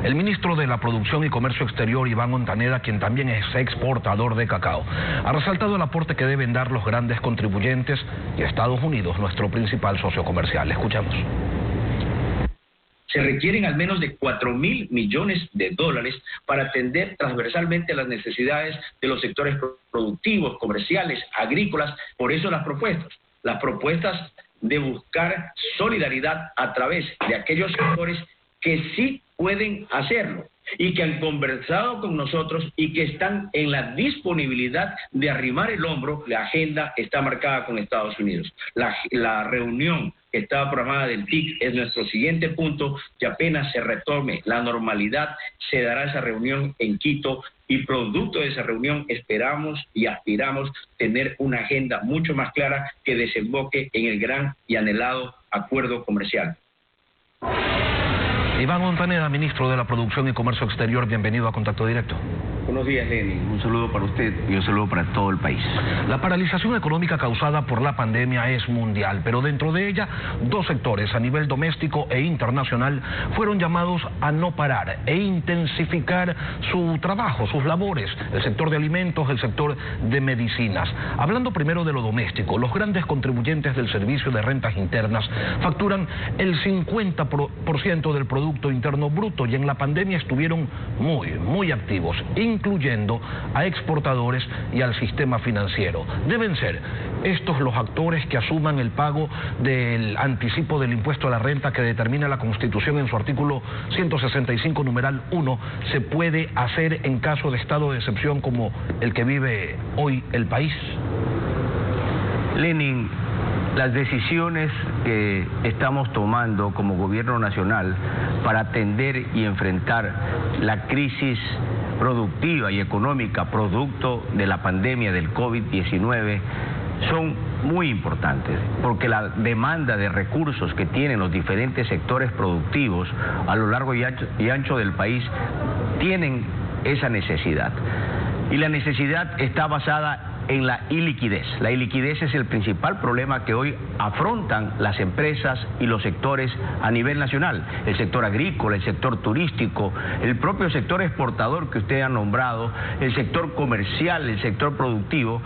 El ministro de la Producción y Comercio Exterior, Iván Montaner, quien también es exportador de cacao, ha resaltado el aporte que deben dar los grandes contribuyentes y Estados Unidos, nuestro principal socio comercial. Escuchamos. Se requieren al menos de 4.000 millones de dólares para atender transversalmente las necesidades de los sectores productivos, comerciales, agrícolas. Por eso las propuestas de buscar solidaridad a través de aquellos sectores que sí pueden hacerlo y que han conversado con nosotros y que están en la disponibilidad de arrimar el hombro. La agenda está marcada con Estados Unidos. La reunión que estaba programada del TIC es nuestro siguiente punto, y apenas se retome la normalidad, se dará esa reunión en Quito, y producto de esa reunión esperamos y aspiramos tener una agenda mucho más clara que desemboque en el gran y anhelado acuerdo comercial. Iván Montaner, ministro de la Producción y Comercio Exterior, bienvenido a Contacto Directo. Buenos días, Lenin. Un saludo para usted y un saludo para todo el país. La paralización económica causada por la pandemia es mundial, pero dentro de ella, dos sectores a nivel doméstico e internacional fueron llamados a no parar e intensificar su trabajo, sus labores, el sector de alimentos, el sector de medicinas. Hablando primero de lo doméstico, los grandes contribuyentes del Servicio de Rentas Internas facturan el 50% del Producto Interno Bruto y en la pandemia estuvieron muy activos, incluyendo a exportadores y al sistema financiero. Deben ser estos los actores que asuman el pago del anticipo del impuesto a la renta que determina la Constitución en su artículo 165, numeral 1, se puede hacer en caso de estado de excepción como el que vive hoy el país. Lenin, las decisiones que estamos tomando como gobierno nacional para atender y enfrentar la crisis productiva y económica producto de la pandemia del COVID-19 son muy importantes, porque la demanda de recursos que tienen los diferentes sectores productivos a lo largo y ancho del país tienen esa necesidad. Y la necesidad está basada en la iliquidez. La iliquidez es el principal problema que hoy afrontan las empresas y los sectores a nivel nacional. El sector agrícola, el sector turístico, el propio sector exportador que usted ha nombrado, el sector comercial, el sector productivo,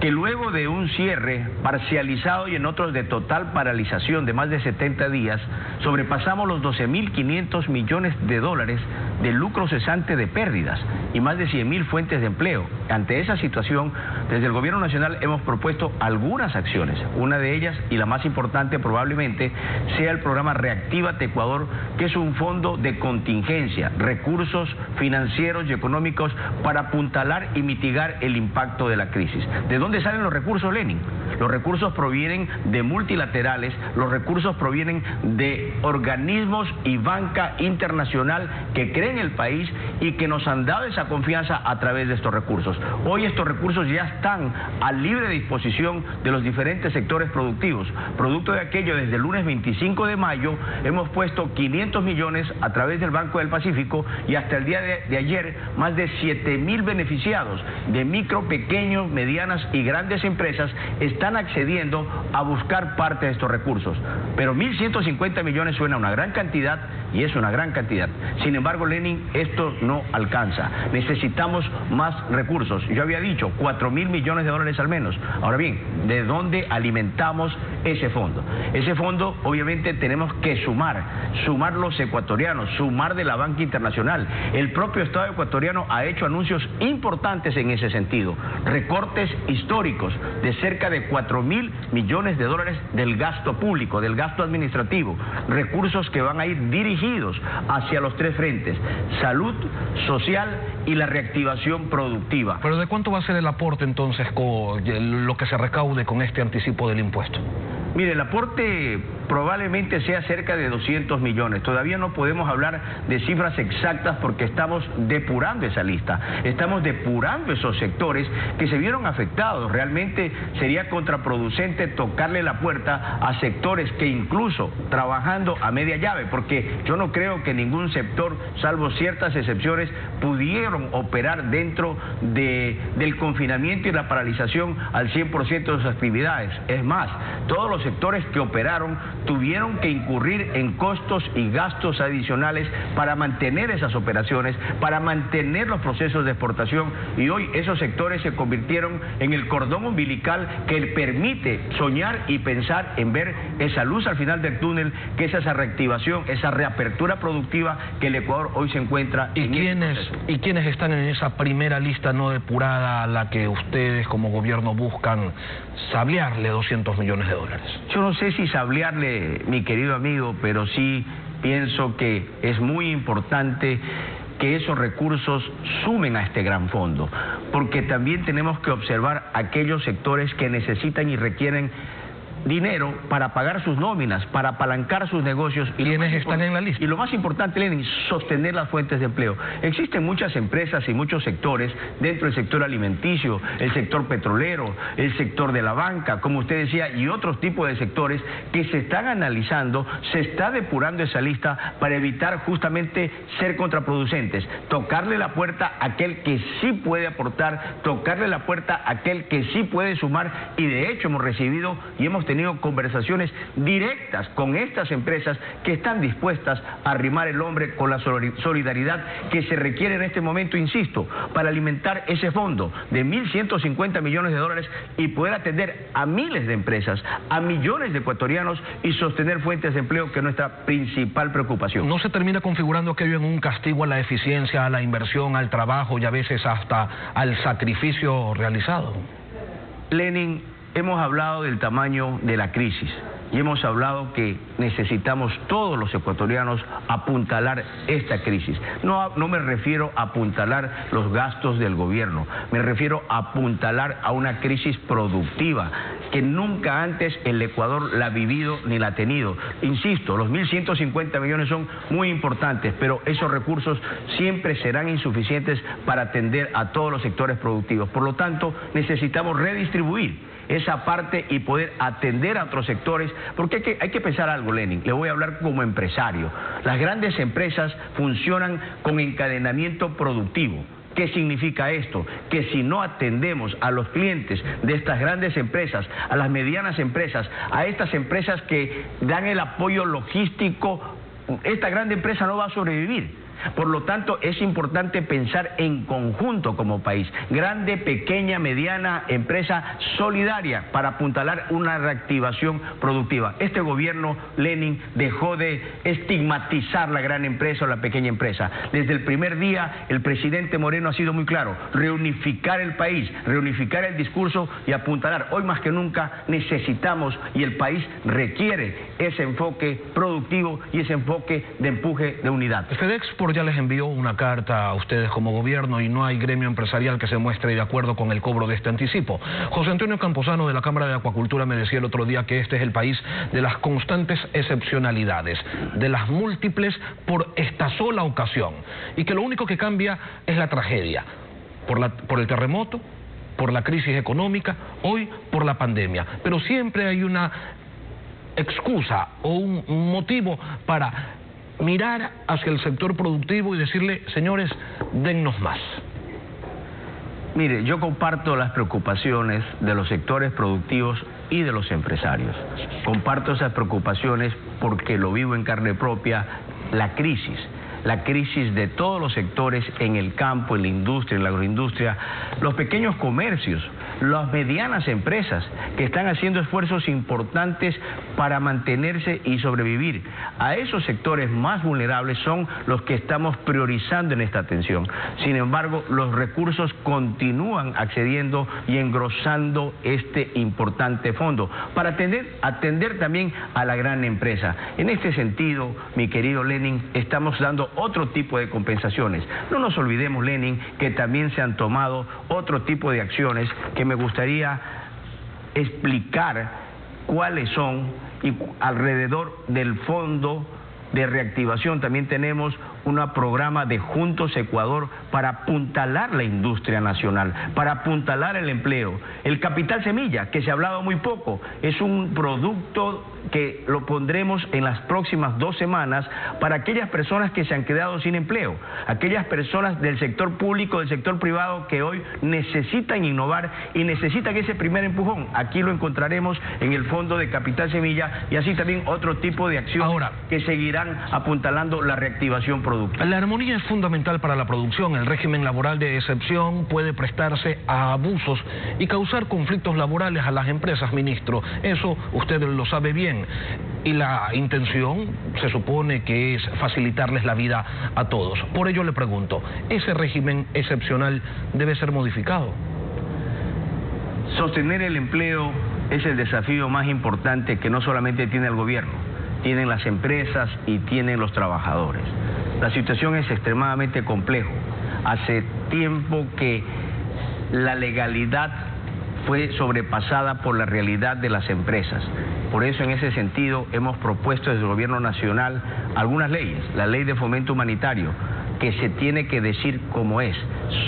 que luego de un cierre parcializado y en otros de total paralización de más de 70 días, sobrepasamos los 12.500 millones de dólares de lucro cesante de pérdidas y más de 100.000 fuentes de empleo. Ante esa situación, desde el Gobierno Nacional hemos propuesto algunas acciones. Una de ellas, y la más importante probablemente, sea el programa Reactívate Ecuador, que es un fondo de contingencia, recursos financieros y económicos para apuntalar y mitigar el impacto de la crisis. ¿De dónde salen los recursos, Lenin? Los recursos provienen de multilaterales, los recursos provienen de organismos y banca internacional que creen el país y que nos han dado esa confianza a través de estos recursos. Hoy estos recursos ya están a libre disposición de los diferentes sectores productivos. Producto de aquello, desde el lunes 25 de mayo hemos puesto 500 millones a través del Banco del Pacífico y hasta el día de ayer más de 7.000 beneficiados de micro, pequeños, medianas y grandes empresas están accediendo a buscar parte de estos recursos. Pero 1.150 millones suena una gran cantidad y es una gran cantidad. Sin embargo, Lenin, esto no alcanza. Necesitamos más recursos. Yo había dicho 4.000 millones de dólares al menos. Ahora bien, ¿de dónde alimentamos ese fondo? Ese fondo, obviamente, tenemos que sumar los ecuatorianos, sumar de la banca internacional. El propio Estado ecuatoriano ha hecho anuncios importantes en ese sentido. Recortes históricos de cerca de 4.000 millones de dólares del gasto público, del gasto administrativo. Recursos que van a ir dirigidos hacia los tres frentes: salud, social y la reactivación productiva. ¿Pero de cuánto va a ser el aporte entonces con lo que se recaude con este anticipo del impuesto? Mire, el aporte probablemente sea cerca de 200 millones. Todavía no podemos hablar de cifras exactas porque estamos depurando esa lista. Estamos depurando esos sectores que se vieron afectados. Realmente sería contraproducente tocarle la puerta a sectores que incluso trabajando a media llave, porque yo no creo que ningún sector, salvo ciertas excepciones, pudieron operar dentro del confinamiento y la paralización al 100% de sus actividades. Es más, todos los sectores que operaron tuvieron que incurrir en costos y gastos adicionales para mantener esas operaciones, para mantener los procesos de exportación, y hoy esos sectores se convirtieron en el cordón umbilical que permite soñar y pensar en ver esa luz al final del túnel, que es esa reactivación, esa reapertura productiva que el Ecuador hoy se encuentra en. ¿Y quiénes están en esa primera lista no depurada a la que ustedes como gobierno buscan sablearle 200 millones de dólares? Yo no sé si sablearle, mi querido amigo, pero sí pienso que es muy importante que esos recursos sumen a este gran fondo, porque también tenemos que observar aquellos sectores que necesitan y requieren dinero para pagar sus nóminas, para apalancar sus negocios. ¿Quiénes están en la lista? Y lo más importante, Lenin, sostener las fuentes de empleo. Existen muchas empresas y muchos sectores dentro del sector alimenticio, el sector petrolero, el sector de la banca, como usted decía, y otros tipos de sectores que se están analizando, se está depurando esa lista para evitar justamente ser contraproducentes, tocarle la puerta a aquel que sí puede aportar, tocarle la puerta a aquel que sí puede sumar, y de hecho hemos recibido y hemos tenido conversaciones directas con estas empresas que están dispuestas a arrimar el hombre con la solidaridad que se requiere en este momento, insisto, para alimentar ese fondo de 1.150 millones de dólares y poder atender a miles de empresas, a millones de ecuatorianos y sostener fuentes de empleo, que es nuestra principal preocupación. ¿No se termina configurando aquello en un castigo a la eficiencia, a la inversión, al trabajo y a veces hasta al sacrificio realizado? Lenin, hemos hablado del tamaño de la crisis y hemos hablado que necesitamos todos los ecuatorianos apuntalar esta crisis. No me refiero a apuntalar los gastos del gobierno, me refiero a apuntalar a una crisis productiva que nunca antes el Ecuador la ha vivido ni la ha tenido. Insisto, los 1.150 millones son muy importantes, pero esos recursos siempre serán insuficientes para atender a todos los sectores productivos. Por lo tanto, necesitamos redistribuir esa parte y poder atender a otros sectores, porque hay que pensar algo, Lenin. Le voy a hablar como empresario. Las grandes empresas funcionan con encadenamiento productivo. ¿Qué significa esto? Que si no atendemos a los clientes de estas grandes empresas, a las medianas empresas, a estas empresas que dan el apoyo logístico, esta gran empresa no va a sobrevivir. Por lo tanto, es importante pensar en conjunto como país, grande, pequeña, mediana, empresa solidaria, para apuntalar una reactivación productiva. Este gobierno, Lenin, dejó de estigmatizar la gran empresa o la pequeña empresa. Desde el primer día, el presidente Moreno ha sido muy claro: reunificar el país, reunificar el discurso y apuntalar. Hoy más que nunca necesitamos, y el país requiere, ese enfoque productivo y ese enfoque de empuje de unidad. FedExport ya les envió una carta a ustedes como gobierno y no hay gremio empresarial que se muestre de acuerdo con el cobro de este anticipo. José Antonio Camposano de la Cámara de Acuacultura me decía el otro día que este es el país de las constantes excepcionalidades, de las múltiples por esta sola ocasión, y que lo único que cambia es la tragedia, por el terremoto, por la crisis económica, hoy por la pandemia, pero siempre hay una excusa o un motivo para mirar hacia el sector productivo y decirle: señores, dennos más. Mire, yo comparto las preocupaciones de los sectores productivos y de los empresarios. Comparto esas preocupaciones porque lo vivo en carne propia, la crisis de todos los sectores, en el campo, en la industria, en la agroindustria, los pequeños comercios, las medianas empresas que están haciendo esfuerzos importantes para mantenerse y sobrevivir. A esos sectores más vulnerables son los que estamos priorizando en esta atención. Sin embargo, los recursos continúan accediendo y engrosando este importante fondo para atender también a la gran empresa. En este sentido, mi querido Lenin, estamos dando otro tipo de compensaciones. No nos olvidemos, Lenin, que también se han tomado otro tipo de acciones que me gustaría explicar cuáles son, y alrededor del fondo de reactivación también tenemos un programa de Juntos Ecuador para apuntalar la industria nacional, para apuntalar el empleo. El capital semilla, que se ha hablado muy poco, es un producto que lo pondremos en las próximas 2 semanas para aquellas personas que se han quedado sin empleo, aquellas personas del sector público, del sector privado que hoy necesitan innovar y necesitan ese primer empujón. Aquí lo encontraremos en el Fondo de Capital Semilla y así también otro tipo de acciones que seguirán apuntalando la reactivación productiva. La armonía es fundamental para la producción. El régimen laboral de excepción puede prestarse a abusos y causar conflictos laborales a las empresas, ministro. Eso usted lo sabe bien. Y la intención se supone que es facilitarles la vida a todos. Por ello le pregunto, ¿ese régimen excepcional debe ser modificado? Sostener el empleo es el desafío más importante que no solamente tiene el gobierno, tienen las empresas y tienen los trabajadores. La situación es extremadamente compleja. Hace tiempo que la legalidad fue sobrepasada por la realidad de las empresas. Por eso, en ese sentido, hemos propuesto desde el Gobierno Nacional algunas leyes. La Ley de Fomento Humanitario, que se tiene que decir como es,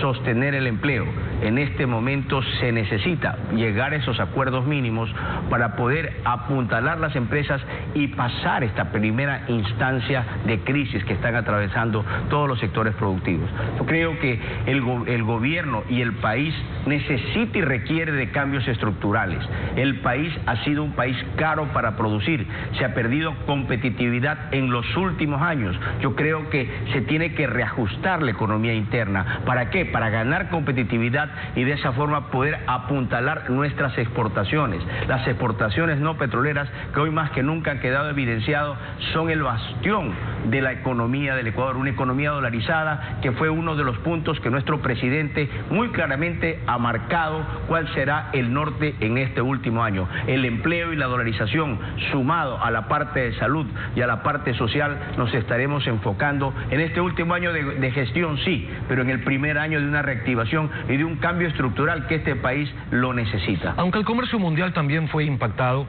sostener el empleo. En este momento se necesita llegar a esos acuerdos mínimos para poder apuntalar las empresas y pasar esta primera instancia de crisis que están atravesando todos los sectores productivos. Yo creo que el gobierno y el país necesita y requiere de cambios estructurales. El país ha sido un país caro para producir, se ha perdido competitividad en los últimos años. Yo creo que se tiene que reajustar la economía interna. ¿Para qué? Para ganar competitividad y de esa forma poder apuntalar nuestras exportaciones. Las exportaciones no petroleras, que hoy más que nunca han quedado evidenciado, son el bastión de la economía del Ecuador, una economía dolarizada que fue uno de los puntos que nuestro presidente muy claramente ha marcado cuál será el norte en este último año. El empleo y la dolarización, sumado a la parte de salud y a la parte social, nos estaremos enfocando en este último año de gestión, sí, pero en el primer año de una reactivación y de un cambio estructural que este país lo necesita. Aunque el comercio mundial también fue impactado,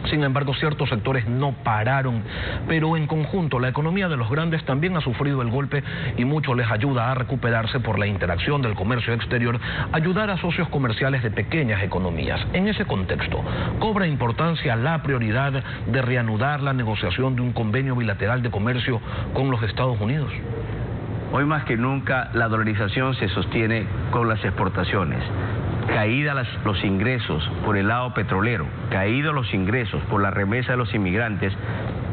sin embargo, ciertos sectores no pararon, pero en conjunto la economía de los grandes también ha sufrido el golpe y mucho les ayuda a recuperarse por la interacción del comercio exterior, ayudar a socios comerciales de pequeñas economías. En ese contexto, cobra importancia la prioridad de reanudar la negociación de un convenio bilateral de comercio con los Estados Unidos. Hoy más que nunca la dolarización se sostiene con las exportaciones. Caídas los ingresos por el lado petrolero, caídos los ingresos por la remesa de los inmigrantes,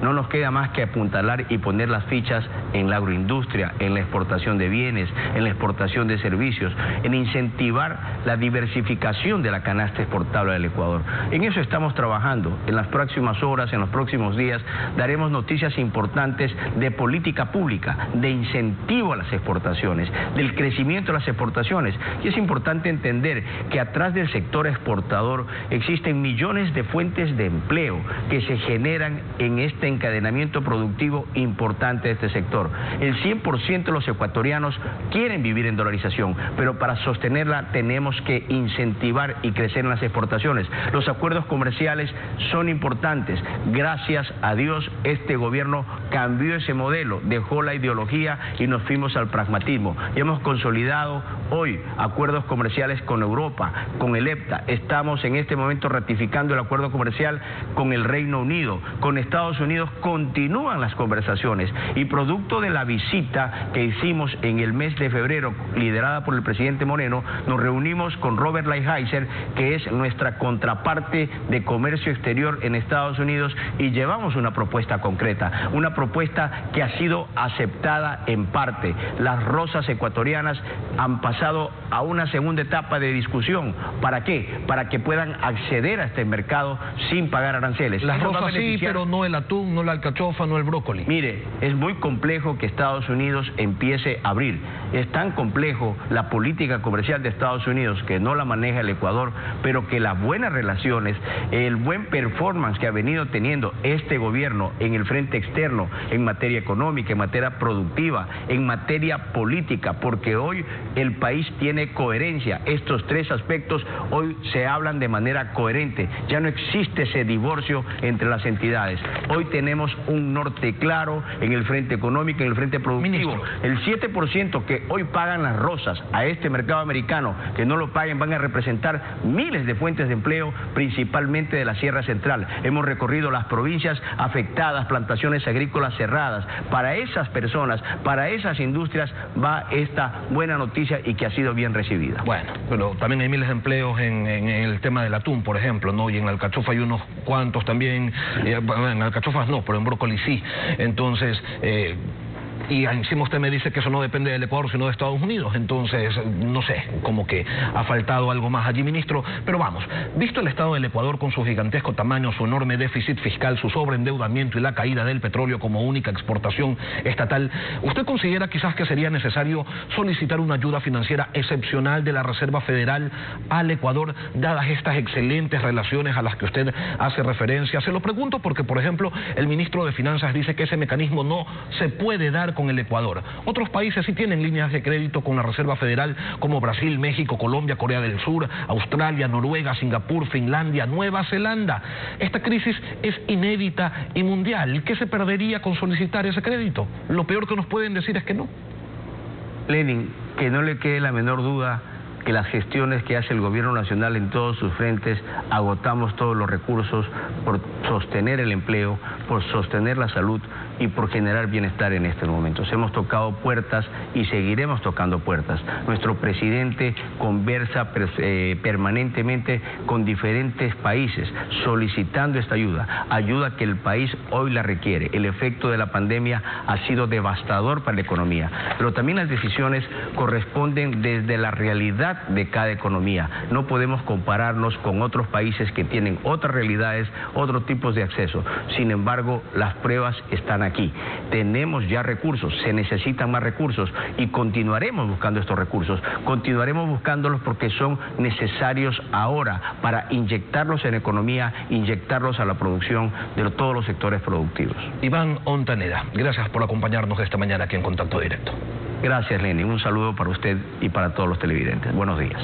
no nos queda más que apuntalar y poner las fichas en la agroindustria, en la exportación de bienes, en la exportación de servicios, en incentivar la diversificación de la canasta exportable del Ecuador. En eso estamos trabajando. En las próximas horas, en los próximos días, daremos noticias importantes de política pública, de incentivo a las exportaciones, del crecimiento de las exportaciones. Y es importante entender que atrás del sector exportador existen millones de fuentes de empleo que se generan en este encadenamiento productivo importante de este sector. El 100% de los ecuatorianos quieren vivir en dolarización, pero para sostenerla tenemos que incentivar y crecer en las exportaciones. Los acuerdos comerciales son importantes. Gracias a Dios, este gobierno cambió ese modelo, dejó la ideología y nos fuimos al pragmatismo. Y hemos consolidado hoy acuerdos comerciales con Europa, con el EFTA. Estamos en este momento ratificando el acuerdo comercial con el Reino Unido, con Estados Unidos. Continúan las conversaciones y producto de la visita que hicimos en el mes de febrero, liderada por el presidente Moreno, nos reunimos con Robert Lighthizer, que es nuestra contraparte de comercio exterior en Estados Unidos, y llevamos una propuesta concreta, una propuesta que ha sido aceptada en parte. Las rosas ecuatorianas han pasado a una segunda etapa de discusión. ¿Para qué? Para que puedan acceder a este mercado sin pagar aranceles. Las rosas sí, pero no el atún, no la alcachofa, no el brócoli. Mire, es muy complejo que Estados Unidos empiece a abrir. Es tan complejo la política comercial de Estados Unidos, que no la maneja el Ecuador, pero que las buenas relaciones, el buen performance que ha venido teniendo este gobierno en el frente externo, en materia económica, en materia productiva, en materia política, porque hoy el país tiene coherencia. Estos 3 aspectos hoy se hablan de manera coherente. Ya no existe ese divorcio entre las entidades. Hoy tenemos un norte claro en el frente económico, en el frente productivo. Ministro. El 7% que hoy pagan las rosas a este mercado americano, que no lo paguen, van a representar miles de fuentes de empleo, principalmente de la Sierra Central. Hemos recorrido las provincias afectadas, plantaciones agrícolas cerradas. Para esas personas, para esas industrias va esta buena noticia y que ha sido bien recibida. Bueno, pero también hay miles de empleos en el tema del atún, por ejemplo, ¿no? Y en la alcachofa hay unos cuantos también, en alcachofas no, pero en brócoli sí. Entonces, y encima usted me dice que eso no depende del Ecuador, sino de Estados Unidos. Entonces, no sé, como que ha faltado algo más allí, ministro. Pero vamos, visto el estado del Ecuador con su gigantesco tamaño, su enorme déficit fiscal, su sobreendeudamiento y la caída del petróleo como única exportación estatal, ¿usted considera quizás que sería necesario solicitar una ayuda financiera excepcional de la Reserva Federal al Ecuador, dadas estas excelentes relaciones a las que usted hace referencia? Se lo pregunto porque, por ejemplo, el ministro de Finanzas dice que ese mecanismo no se puede dar con el Ecuador. Otros países sí tienen líneas de crédito con la Reserva Federal, como Brasil, México, Colombia, Corea del Sur, Australia, Noruega, Singapur, Finlandia, Nueva Zelanda. Esta crisis es inédita y mundial. ¿Qué se perdería con solicitar ese crédito? Lo peor que nos pueden decir es que no. Lenin, que no le quede la menor duda que las gestiones que hace el gobierno nacional en todos sus frentes, agotamos todos los recursos por sostener el empleo, por sostener la salud y por generar bienestar en estos momentos. Hemos tocado puertas y seguiremos tocando puertas. Nuestro presidente conversa permanentemente con diferentes países solicitando esta ayuda, ayuda que el país hoy la requiere. El efecto de la pandemia ha sido devastador para la economía, pero también las decisiones corresponden desde la realidad de cada economía. No podemos compararnos con otros países que tienen otras realidades, otros tipos de acceso. Sin embargo, las pruebas están aquí. Tenemos ya recursos, se necesitan más recursos y continuaremos buscando estos recursos. Continuaremos buscándolos porque son necesarios ahora para inyectarlos en economía, inyectarlos a la producción de todos los sectores productivos. Iván Ontaneda, gracias por acompañarnos esta mañana aquí en Contacto Directo. Gracias, Lenin. Un saludo para usted y para todos los televidentes. Buenos días.